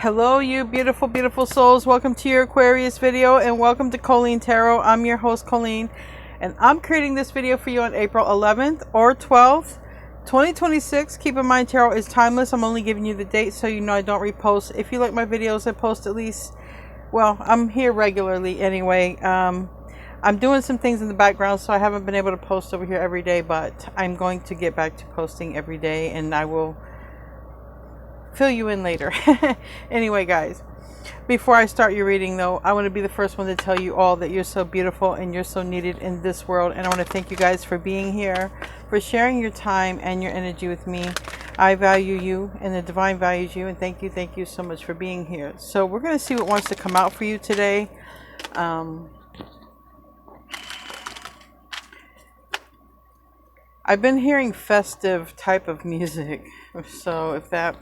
Hello, you beautiful, beautiful souls. Welcome to your Aquarius video and welcome to Colleen Tarot. I'm your host, Colleen, and I'm creating this video for you on April 11th or 12th, 2026. Keep in mind, tarot is timeless. I'm only giving you the date so you know I don't repost. If you like my videos, I post at least, well, I'm here regularly anyway. I'm doing some things in the background, so I haven't been able to post over here every day, but I'm going to get back to posting every day, and I will fill you in later. Anyway, guys, before I start your reading though, I want to be the first one to tell you all that you're so beautiful and you're so needed in this world, and I want to thank you guys for being here, for sharing your time and your energy with me. I value you and the divine values you, and thank you so much for being here. So we're going to see what wants to come out for you today. I've been hearing festive type of music, so if that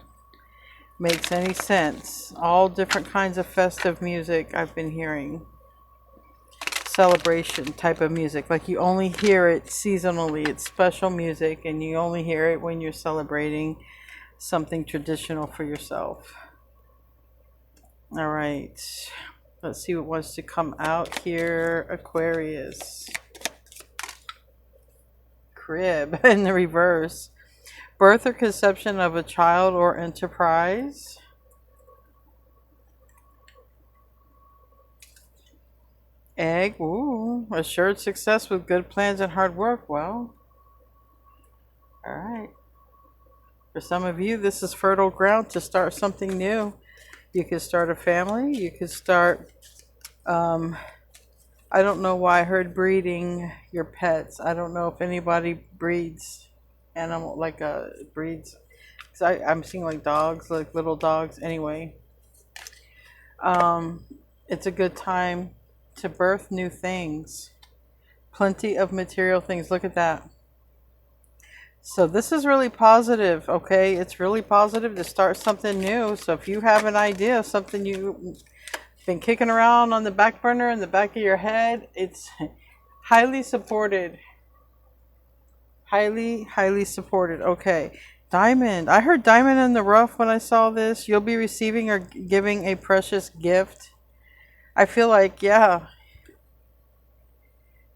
makes any sense, all different kinds of festive music I've been hearing. Celebration type of music, like you only hear it seasonally. It's special music and you only hear it when you're celebrating something traditional for yourself. All right, let's see what wants to come out here. Aquarius. Crib in the reverse. Birth or conception of a child or enterprise. Egg. Ooh, assured success with good plans and hard work. Well, all right. For some of you, this is fertile ground to start something new. You could start a family. You could start, I don't know why I heard breeding your pets. I don't know if anybody breeds animal, like breeds, because I'm seeing like dogs, like little dogs. Anyway, it's a good time to birth new things. Plenty of material things. Look at that. So this is really positive. Okay, it's really positive to start something new. So if you have an idea of something you've been kicking around on the back burner in the back of your head, it's highly supported. Highly supported. Okay, diamond. I heard diamond in the rough when I saw this. You'll be receiving or giving a precious gift. I feel like, yeah,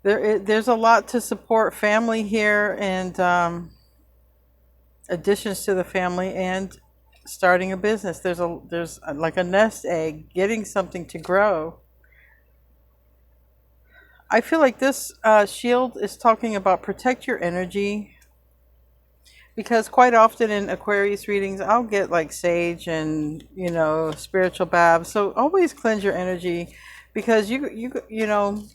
there's a lot to support family here, and additions to the family, and starting a business. There's like a nest egg, getting something to grow. I feel like this shield is talking about protect your energy, because quite often in Aquarius readings I'll get like sage and, you know, spiritual baths. So always cleanse your energy, because you know,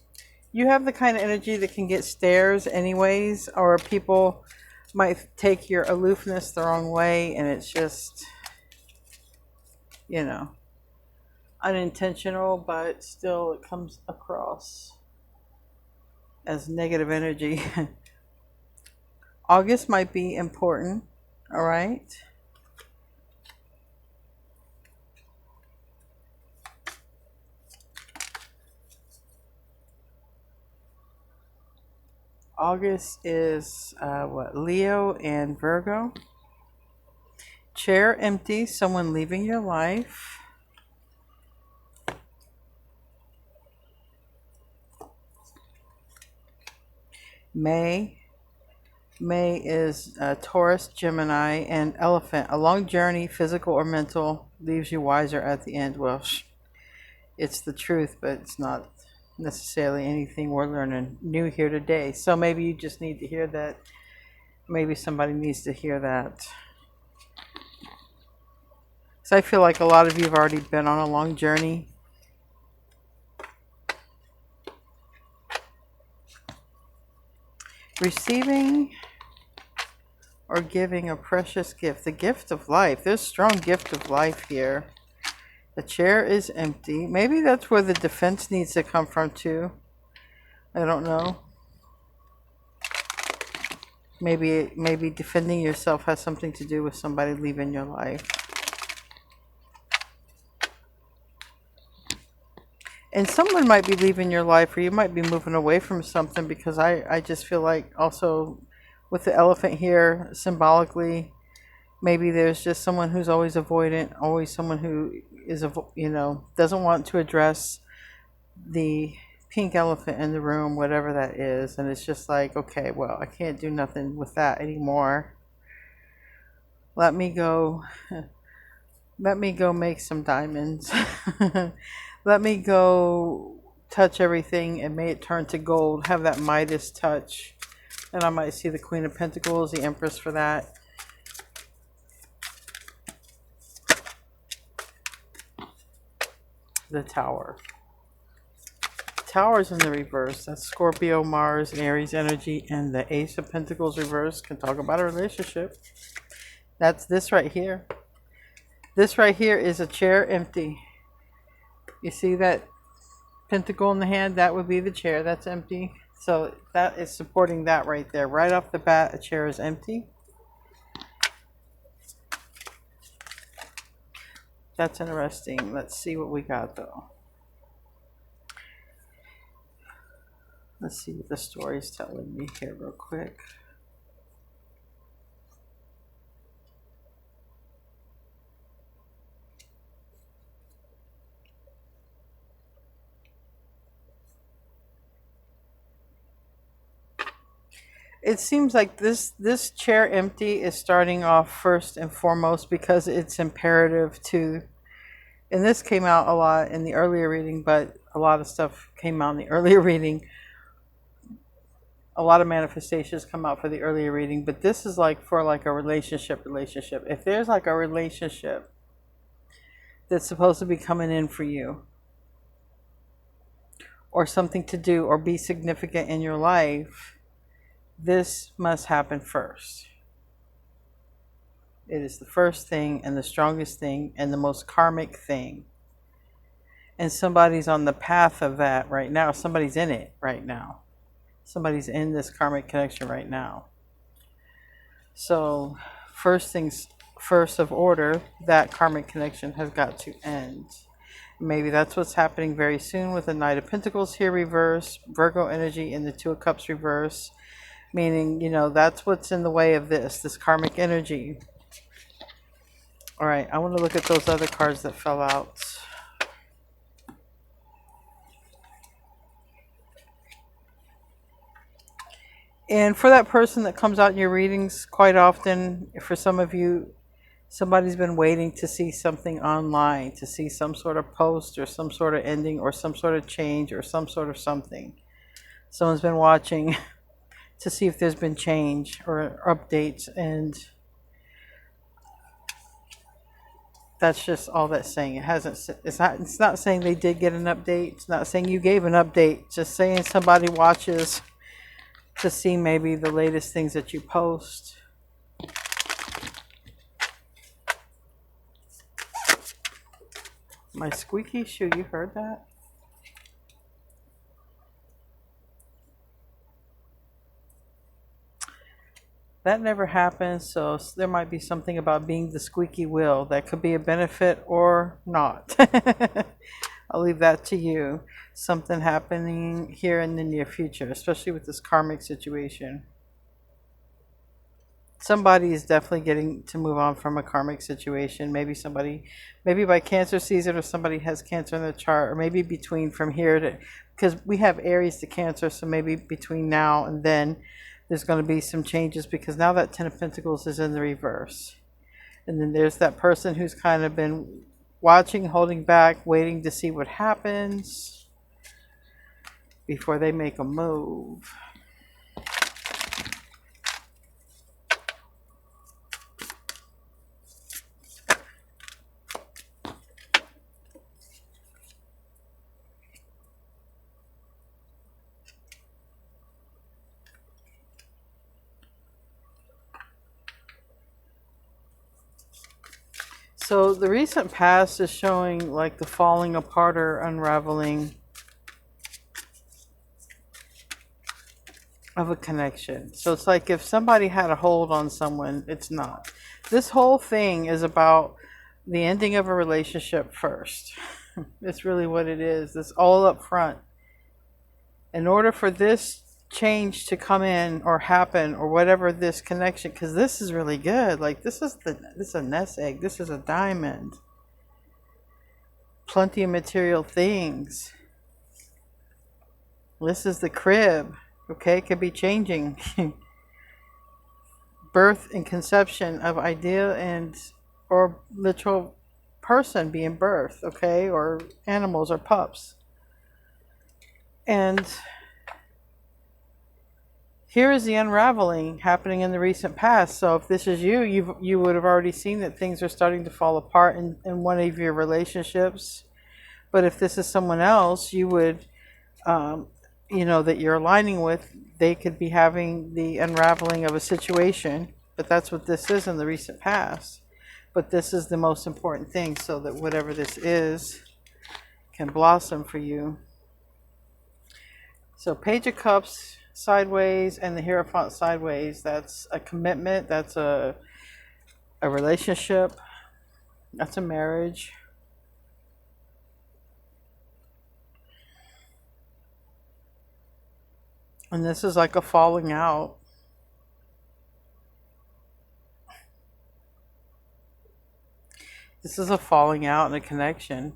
you have the kind of energy that can get stares anyways, or people might take your aloofness the wrong way, and it's just, you know, unintentional, but still it comes across as negative energy. August might be important. All right. August is what? Leo and Virgo. Chair empty, someone leaving your life. May is Taurus, Gemini, and Elephant. A long journey, physical or mental, leaves you wiser at the end. Well, it's the truth, but it's not necessarily anything we're learning new here today. So maybe you just need to hear that. Maybe somebody needs to hear that. So I feel like a lot of you have already been on a long journey. Receiving or giving a precious gift. The gift of life. There's strong gift of life here. The chair is empty. Maybe that's where the defense needs to come from too. I don't know. Maybe defending yourself has something to do with somebody leaving your life. And someone might be leaving your life, or you might be moving away from something, because I just feel like also with the elephant here, symbolically, maybe there's just someone who's always avoidant, always someone who is, you know, doesn't want to address the pink elephant in the room, whatever that is. And it's just like, okay, well, I can't do nothing with that anymore. Let me go make some diamonds. Let me go touch everything and may it turn to gold. Have that Midas touch. And I might see the Queen of Pentacles, the Empress for that. The Tower. Tower's in the reverse. That's Scorpio, Mars, and Aries energy. And the Ace of Pentacles reverse can talk about a relationship. That's this right here. This right here is a chair empty. You see that pentacle in the hand? That would be the chair. That's empty. So that is supporting that right there. Right off the bat, a chair is empty. That's interesting. Let's see what we got though. Let's see what the story is telling me here real quick. It seems like this chair empty is starting off first and foremost because it's imperative to, and this came out a lot in the earlier reading, but a lot of stuff came out in the earlier reading. A lot of manifestations come out for the earlier reading, but this is like for like a relationship. If there's like a relationship that's supposed to be coming in for you, or something to do or be significant in your life, this must happen first. It is the first thing and the strongest thing and the most karmic thing. And somebody's on the path of that right now. Somebody's in it right now. Somebody's in this karmic connection right now. So first things first of order, that karmic connection has got to end. Maybe that's what's happening very soon with the Knight of Pentacles here reverse, Virgo energy, and the Two of Cups reverse. Meaning, you know, that's what's in the way of this karmic energy. All right, I want to look at those other cards that fell out. And for that person that comes out in your readings quite often, for some of you, somebody's been waiting to see something online, to see some sort of post or some sort of ending or some sort of change or some sort of something. Someone's been watching to see if there's been change or updates, and that's just all that's saying. It hasn't. It's not saying they did get an update. It's not saying you gave an update. Just saying somebody watches to see maybe the latest things that you post. My squeaky shoe. You heard that? That never happens, so there might be something about being the squeaky wheel that could be a benefit or not. I'll leave that to you. Something happening here in the near future, especially with this karmic situation. Somebody is definitely getting to move on from a karmic situation. Maybe somebody, maybe by Cancer season, or somebody has Cancer in the chart, or maybe between from here to, because we have Aries to Cancer, so maybe between now and then, there's going to be some changes, because now that Ten of Pentacles is in the reverse. And then there's that person who's kind of been watching, holding back, waiting to see what happens before they make a move. So the recent past is showing like the falling apart or unraveling of a connection. So it's like if somebody had a hold on someone, it's not. This whole thing is about the ending of a relationship first. It's really what it is. It's all up front. In order for this change to come in or happen, or whatever this connection, because this is really good, like this is a nest egg, this is a diamond. plenty of material things. This is the crib. Okay, it could be changing. Birth and conception of idea and or literal person being birthed, okay, or animals or pups. And here is the unraveling happening in the recent past. So if this is you would have already seen that things are starting to fall apart in one of your relationships. But if this is someone else, you would, that you're aligning with, they could be having the unraveling of a situation. But that's what this is in the recent past. But this is the most important thing, so that whatever this is can blossom for you. So Page of Cups sideways and the Hierophant sideways, that's a commitment, that's a relationship, that's a marriage. And this is like a falling out. This is a falling out and a connection.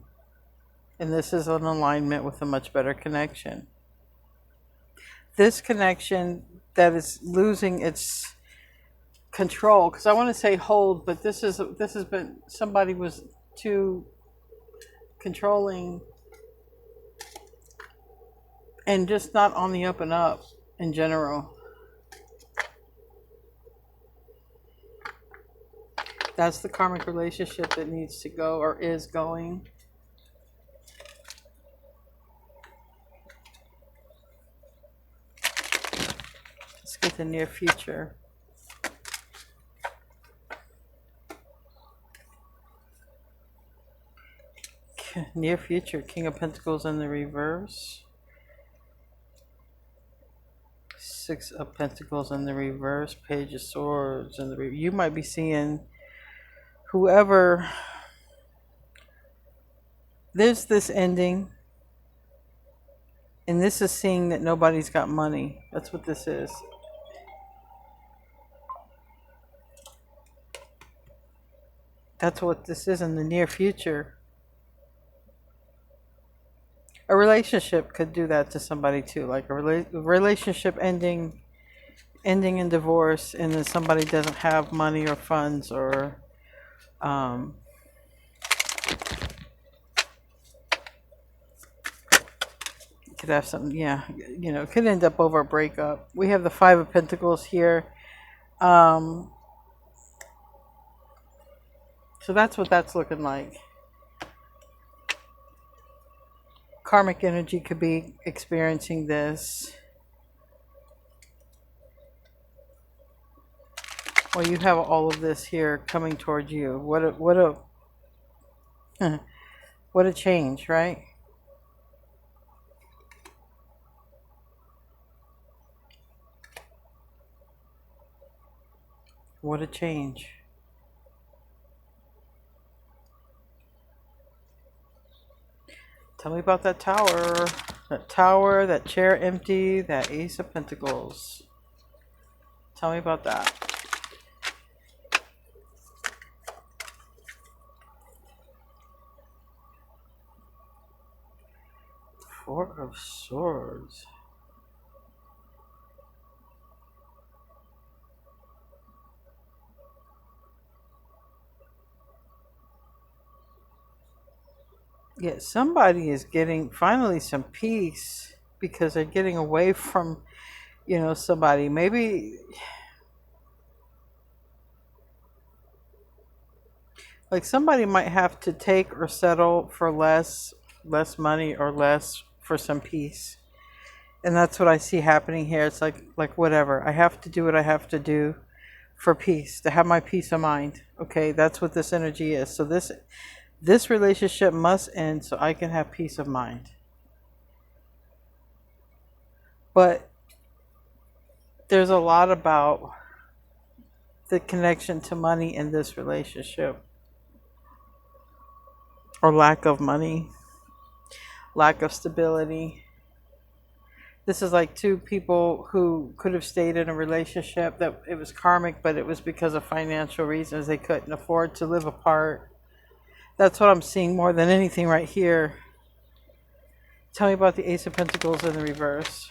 And this is an alignment with a much better connection. This connection that is losing its control, because I want to say hold, but this has been, somebody was too controlling and just not on the up and up in general. That's the karmic relationship that needs to go or is going. Let's get the near future. Near future, King of Pentacles in the reverse. Six of Pentacles in the reverse. Page of Swords in the reverse. You might be seeing whoever, there's this ending, and this is seeing that nobody's got money. That's what this is. That's what this is in the near future. A relationship could do that to somebody too, like a relationship ending in divorce, and then somebody doesn't have money or funds, or could have something, yeah, it could end up over a breakup. We have the Five of Pentacles here. So that's what that's looking like. Karmic energy could be experiencing this. Well, you have all of this here coming towards you. What a change, right? What a change. Tell me about that tower. That tower, that chair empty, that Ace of Pentacles. Tell me about that. Four of Swords. Yeah, somebody is getting finally some peace because they're getting away from, somebody. Maybe like somebody might have to take or settle for less money or less for some peace. And that's what I see happening here. It's like whatever. I have to do what I have to do for peace, to have my peace of mind. Okay, that's what this energy is. So this relationship must end so I can have peace of mind. But there's a lot about the connection to money in this relationship. Or lack of money. Lack of stability. This is like two people who could have stayed in a relationship that it was karmic, but it was because of financial reasons. They couldn't afford to live apart. That's what I'm seeing more than anything right here. Tell me about the Ace of Pentacles in the reverse.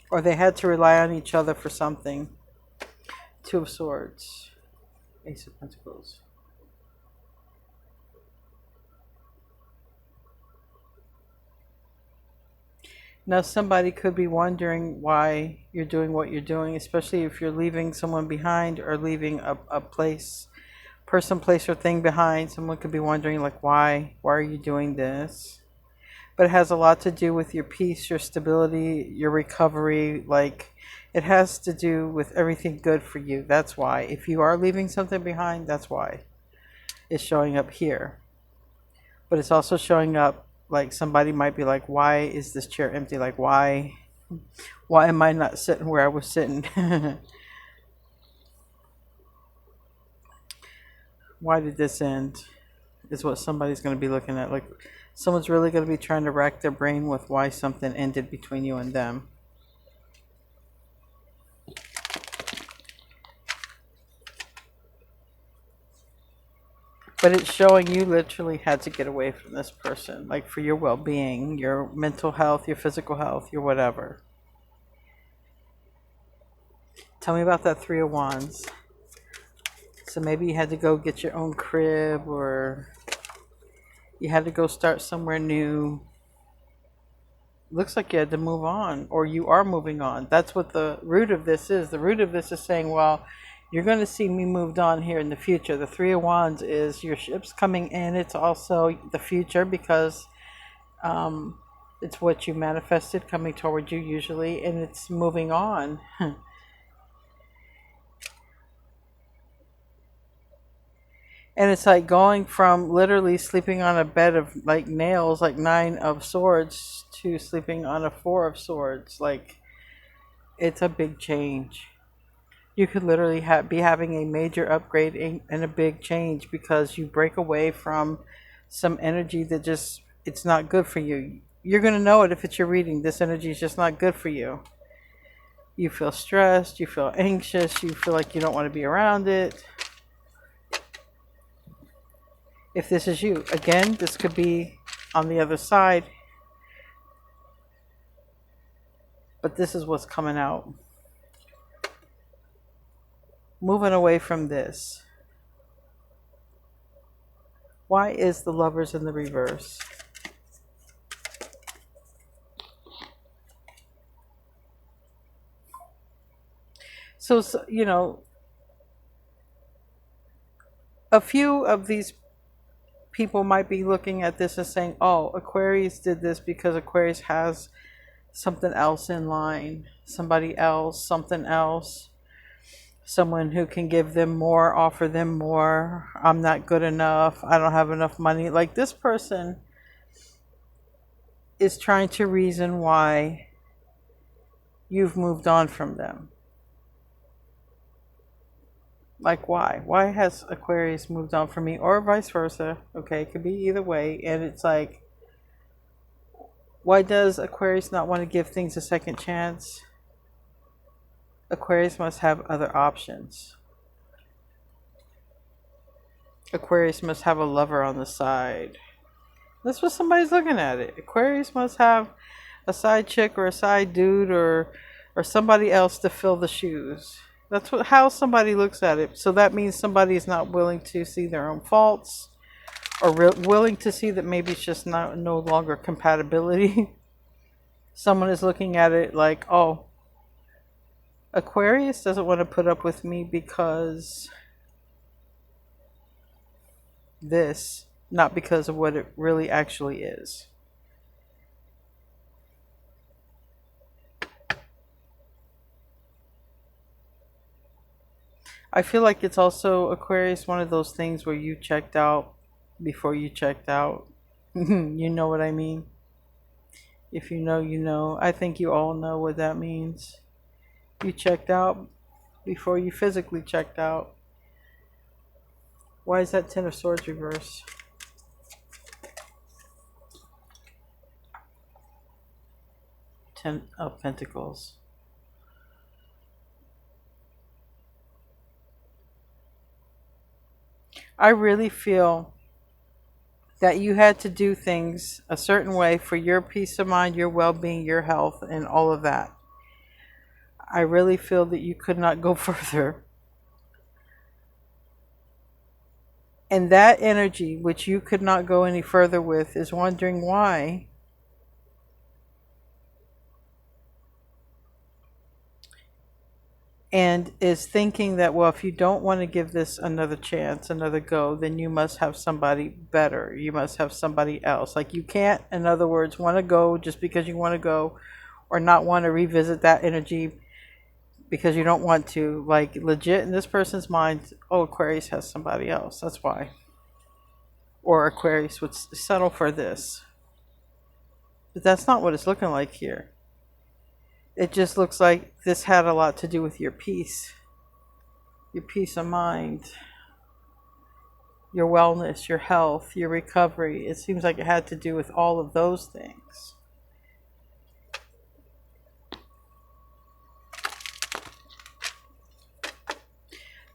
Or they had to rely on each other for something. Two of Swords. Ace of Pentacles. Now somebody could be wondering why you're doing what you're doing, especially if you're leaving someone behind or leaving a place, person, place, or thing behind. Someone could be wondering like, why are you doing this? But it has a lot to do with your peace, your stability, your recovery. Like, it has to do with everything good for you. That's why. If you are leaving something behind, that's why it's showing up here. But it's also showing up like somebody might be like, why is this chair empty? Like, why am I not sitting where I was sitting? Why did this end? Is what somebody's going to be looking at. Like, someone's really going to be trying to rack their brain with why something ended between you and them. But it's showing you literally had to get away from this person, like for your well-being, your mental health, your physical health, your whatever. Tell me about that Three of Wands. So maybe you had to go get your own crib, or you had to go start somewhere new. Looks like you had to move on, or you are moving on. That's what the root of this is. The root of this is saying, well, you're going to see me moved on here in the future. The Three of Wands is your ship's coming in. It's also the future because it's what you manifested coming toward you usually, and it's moving on. And it's like going from literally sleeping on a bed of like nails, like Nine of Swords, to sleeping on a Four of Swords. Like, it's a big change. You could literally be having a major upgrade and a big change because you break away from some energy that just, it's not good for you. You're going to know it if it's your reading. This energy is just not good for you. You feel stressed, you feel anxious, you feel like you don't want to be around it. If this is you, again, this could be on the other side. But this is what's coming out. Moving away from this. Why is the Lovers in the reverse? So, you know, a few of these people might be looking at this and saying, oh, Aquarius did this because Aquarius has something else in line. Somebody else, something else. Someone who can give them more, offer them more. I'm not good enough. I don't have enough money. Like, this person is trying to reason why you've moved on from them. Like, why? Why has Aquarius moved on from me? Or vice versa. Okay, it could be either way. And it's like, why does Aquarius not want to give things a second chance? Aquarius must have other options. Aquarius must have a lover on the side. That's what somebody's looking at it. Aquarius must have a side chick or a side dude or somebody else to fill the shoes. That's how somebody looks at it. So that means somebody is not willing to see their own faults, or willing to see that maybe it's just no longer compatibility. Someone is looking at it like, oh, Aquarius doesn't want to put up with me because this, not because of what it really actually is. I feel like it's also, Aquarius, one of those things where you checked out before you checked out. You know what I mean? If you know, you know. I think you all know what that means. You checked out before you physically checked out. Why is that Ten of Swords reverse? Ten of Pentacles. I really feel that you had to do things a certain way for your peace of mind, your well-being, your health, and all of that. I really feel that you could not go further. And that energy, which you could not go any further with, is wondering why. And is thinking that, well, if you don't want to give this another chance, another go, then you must have somebody better. You must have somebody else. Like, you can't, in other words, want to go just because you want to go, or not want to revisit that energy because you don't want to. Like, legit in this person's mind, oh, Aquarius has somebody else. That's why. Or Aquarius would settle for this. But that's not what it's looking like here. It just looks like this had a lot to do with your peace of mind, your wellness, your health, your recovery. It seems like it had to do with all of those things.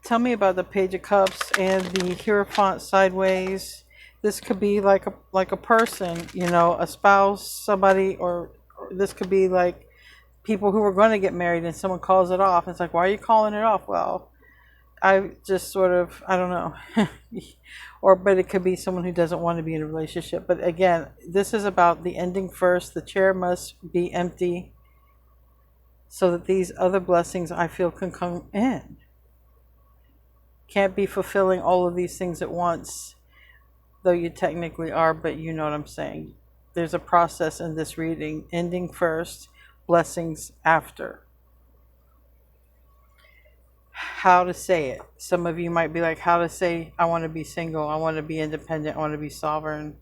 Tell me about the Page of Cups and the Hierophant sideways. This could be like a person, you know, a spouse, somebody, or this could be like people who were going to get married and someone calls it off. It's like, why are you calling it off? Well, I just sort of, I don't know. But it could be someone who doesn't want to be in a relationship. But again, this is about the ending first. The chair must be empty so that these other blessings, I feel, can come in. Can't be fulfilling all of these things at once, though you technically are, but you know what I'm saying. There's a process in this reading. Ending first, blessings after. How to say it. Some of you might be like, how to say, I want to be single, I want to be independent, I want to be sovereign.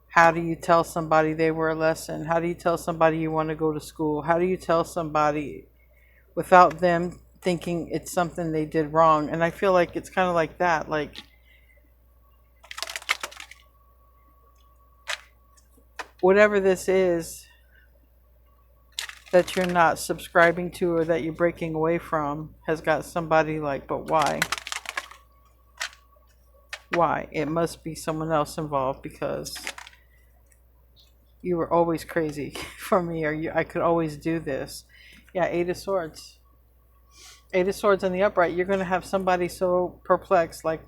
How do you tell somebody they were a lesson? How do you tell somebody you want to go to school? How do you tell somebody without them thinking it's something they did wrong? And I feel like it's kind of like that. Like, whatever this is that you're not subscribing to or that you're breaking away from has got somebody like, but why? Why? It must be someone else involved because you were always crazy for me, or I could always do this. Yeah, Eight of Swords. Eight of Swords in the upright. You're going to have somebody so perplexed, like,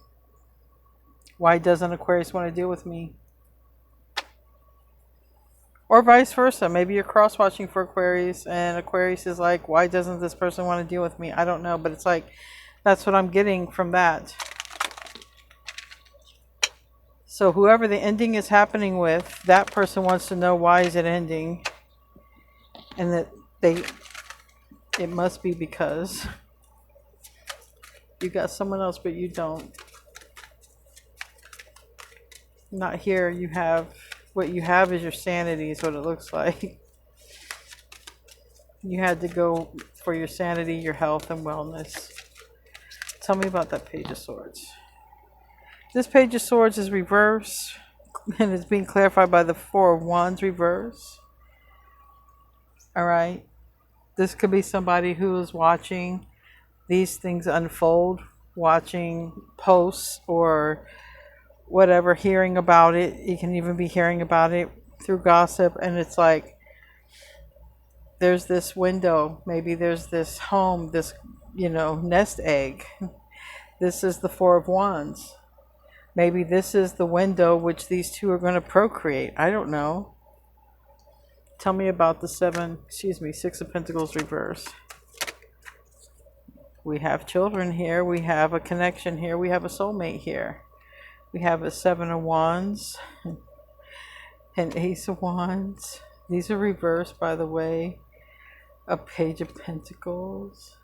why doesn't Aquarius want to deal with me? Or vice versa. Maybe you're cross-watching for Aquarius and Aquarius is like, why doesn't this person want to deal with me? I don't know, but it's like, that's what I'm getting from that. So whoever the ending is happening with, that person wants to know, why is it ending? And that it must be because you got someone else, but you don't. Not here. You have, what you have is your sanity, is what it looks like. You had to go for your sanity, your health, and wellness. Tell me about that Page of Swords. This Page of Swords is reverse, and it's being clarified by the Four of Wands reverse. Alright? This could be somebody who is watching these things unfold, watching posts or whatever, hearing about it. You can even be hearing about it through gossip, and it's like, there's this window, maybe there's this home, this, you know, nest egg. This is the Four of Wands. Maybe this is the window which these two are going to procreate. I don't know. Tell me about the Six of Pentacles reverse. We have children here. We have a connection here. We have a soulmate here. We have a Seven of Wands. An Ace of Wands. These are reversed, by the way. A Page of Pentacles.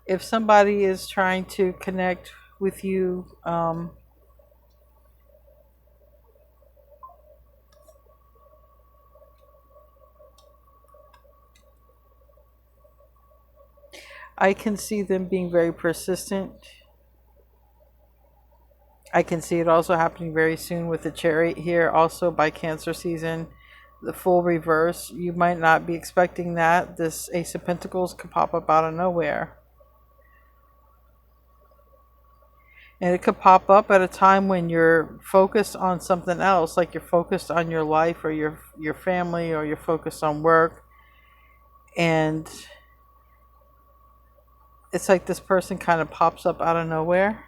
If somebody is trying to connect with you, I can see them being very persistent. I can see it also happening very soon with the Chariot here, also by Cancer season. The full reverse, you might not be expecting that. This Ace of Pentacles could pop up out of nowhere. And it could pop up at a time when you're focused on something else, like you're focused on your life or your family, or you're focused on work. And it's like this person kind of pops up out of nowhere.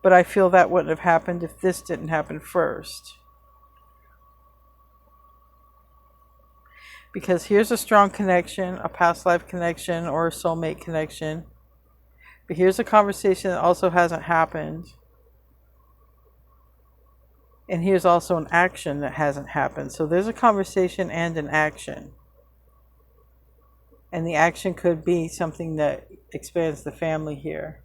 But I feel that wouldn't have happened if this didn't happen first. Because here's a strong connection, a past life connection or a soulmate connection. But here's a conversation that also hasn't happened. And here's also an action that hasn't happened. So there's a conversation and an action. And the action could be something that expands the family here.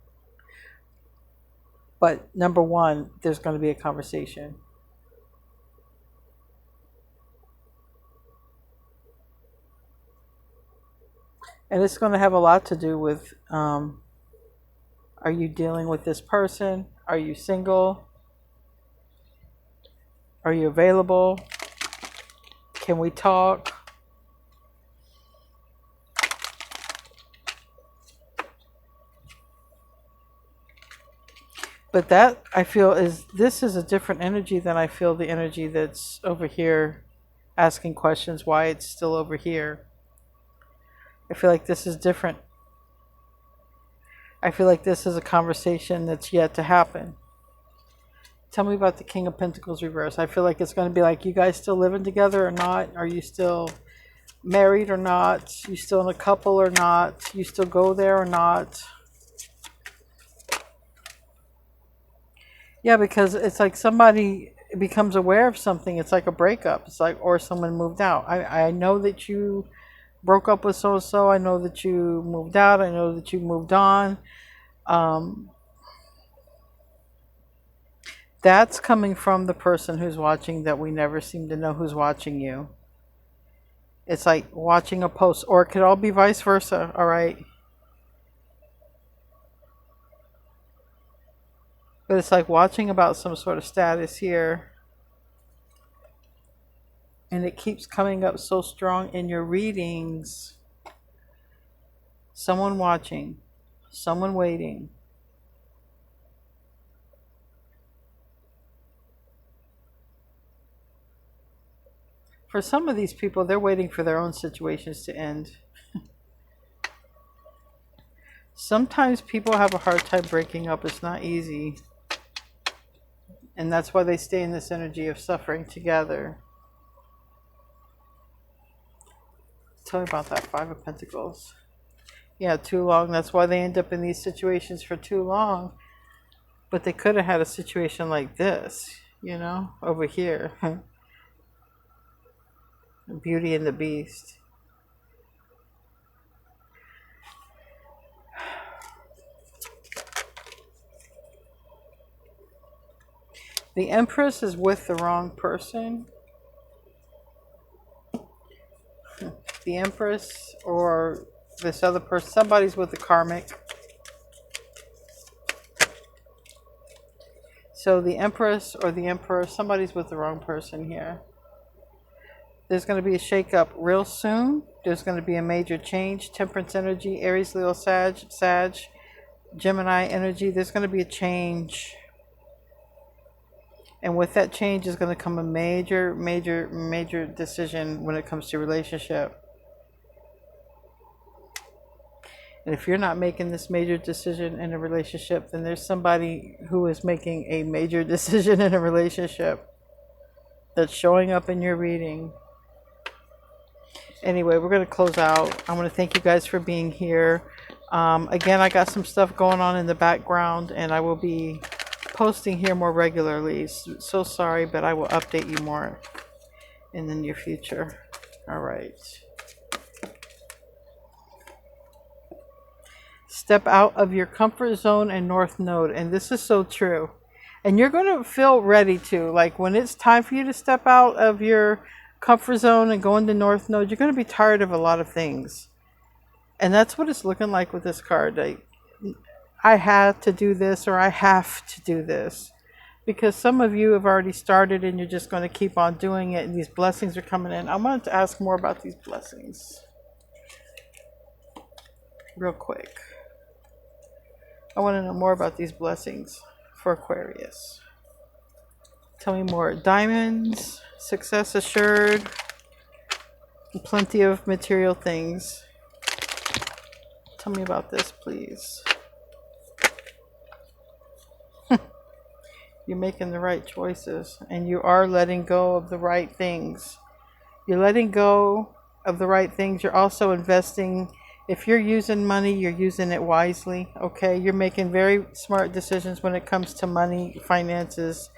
But number one, there's going to be a conversation. And it's going to have a lot to do with, are you dealing with this person? Are you single? Are you available? Can we talk? But that, I feel, this is a different energy than I feel the energy that's over here asking questions why it's still over here. I feel like this is different. I feel like this is a conversation that's yet to happen. Tell me about the King of Pentacles reverse. I feel like it's going to be like, you guys still living together or not? Are you still married or not? You still in a couple or not? You still go there or not? Yeah, because it's like somebody becomes aware of something. It's like a breakup. It's like, or someone moved out. I know that you broke up with so-and-so. I know that you moved out. I know that you moved on. That's coming from the person who's watching that we never seem to know who's watching you. It's like watching a post, or it could all be vice versa, all right? But it's like watching about some sort of status here. And it keeps coming up so strong in your readings. Someone watching, someone waiting. For some of these people, they're waiting for their own situations to end. Sometimes people have a hard time breaking up. It's not easy. And that's why they stay in this energy of suffering together. Tell me about that Five of Pentacles. Yeah, too long. That's why they end up in these situations for too long. But they could have had a situation like this, you know, over here. Beauty and the Beast. The Empress is with the wrong person. The Empress or this other person, somebody's with the karmic. So the Empress or the Emperor, somebody's with the wrong person here. There's going to be a shakeup real soon. There's going to be a major change. Temperance energy, Aries, Leo, Sag, Gemini energy. There's going to be a change. And with that change is going to come a major, major, major decision when it comes to relationship. And if you're not making this major decision in a relationship, then there's somebody who is making a major decision in a relationship that's showing up in your reading. Anyway, we're going to close out. I want to thank you guys for being here. Again, I got some stuff going on in the background, and I will be posting here more regularly. So sorry, but I will update you more in the near future. All right. Step out of your comfort zone and North Node. And this is so true. And you're going to feel ready to. Like when it's time for you to step out of your comfort zone and go into North Node, you're going to be tired of a lot of things. And that's what it's looking like with this card. Like, I had to do this, or I have to do this. Because some of you have already started and you're just going to keep on doing it. And these blessings are coming in. I wanted to ask more about these blessings. Real quick. I want to know more about these blessings for Aquarius. Tell me more. Diamonds, success assured, plenty of material things. Tell me about this, please. You're making the right choices, and you are letting go of the right things. You're letting go of the right things. You're also investing. If you're using money, you're using it wisely, okay? You're making very smart decisions when it comes to money, finances,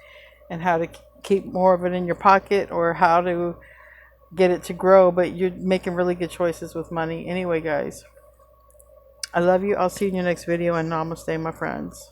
and how to keep more of it in your pocket or how to get it to grow, but you're making really good choices with money. Anyway, guys, I love you. I'll see you in your next video, and namaste, my friends.